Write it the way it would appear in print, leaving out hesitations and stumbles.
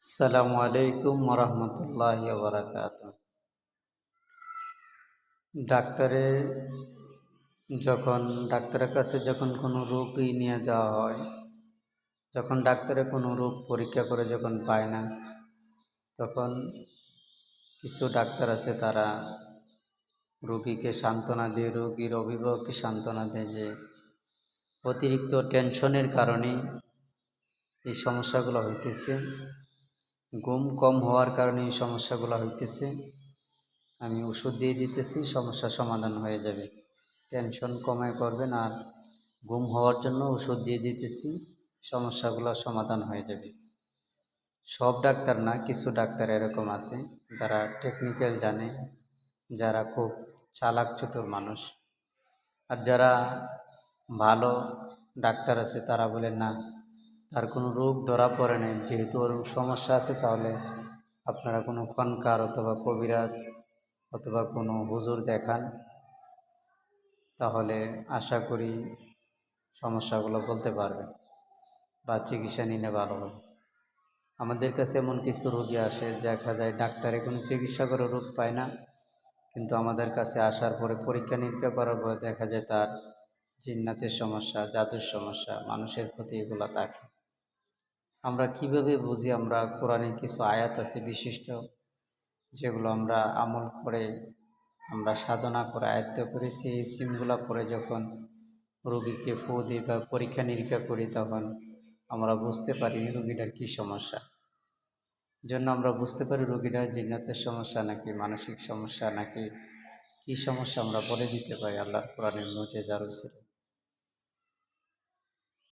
আসসালামু আলাইকুম ওরহমতুল্লাহি ওবরাকাতুহ। ডাক্তারে যখন ডাক্তারের কাছে যখন কোনো রোগী নিয়ে যাওয়া হয়, যখন ডাক্তারে কোনো রোগ পরীক্ষা করে যখন পায় না, তখন কিছু ডাক্তার আছে তারা রোগীকে সান্ত্বনা দিয়ে, রোগীর অভিভাবককে সান্ত্বনা দেয় যে অতিরিক্ত টেনশনের কারণে এই সমস্যাগুলো হইতেছে, ঘুম কম হওয়ার কারণে এই সমস্যাগুলো হইতেছে, আমি ওষুধ দিয়ে দিতেছি, সমস্যার সমাধান হয়ে যাবে, টেনশন কমায় করবেন, আর ঘুম হওয়ার জন্য ওষুধ দিয়ে দিতেছি, সমস্যাগুলো সমাধান হয়ে যাবে। সব ডাক্তার না, কিছু ডাক্তার এরকম আছে যারা টেকনিক্যাল জানে, যারা খুব চালাক চতুর মানুষ। আর যারা ভালো ডাক্তার আছে তারা বলে না, তার কোনো রোগ ধরা পড়ে নাই, যেহেতু ওর সমস্যা আছে, তাহলে আপনারা কোনো খনকার অথবা কবিরাজ অথবা কোনো হুজুর দেখান, তাহলে আশা করি সমস্যাগুলো বলতে পারবেন বা চিকিৎসা নিলে ভালো হবে। আমাদের কাছে এমন কিছু রোগী আসে, দেখা যায় ডাক্তারে কোনো চিকিৎসা করে রোগ পায় না, কিন্তু আমাদের কাছে আসার পরে পরীক্ষা নিরীক্ষা করার পরে দেখা যায় তার জিন্নাতের সমস্যা, জাদুর সমস্যা, মানুষের প্রতি এগুলো থাকে। আমরা কিভাবে বুঝি? আমরা কোরআনের কিছু আয়াত আছে বিশিষ্ট, যেগুলো আমরা আমল করে, আমরা সাধনা করে আয়ত্ত করেছি, এই সিমগুলো পরে যখন রোগীকে ফু দিই বা পরীক্ষা নিরীক্ষা করি, তখন আমরা বুঝতে পারি রোগীটার কী সমস্যা। জন্য আমরা বুঝতে পারি রোগীটার জিন্নাতের সমস্যা নাকি মানসিক সমস্যা নাকি কী সমস্যা, আমরা বলে দিতে পারি। আল্লাহর কোরআনের মুজিজা রয়েছে।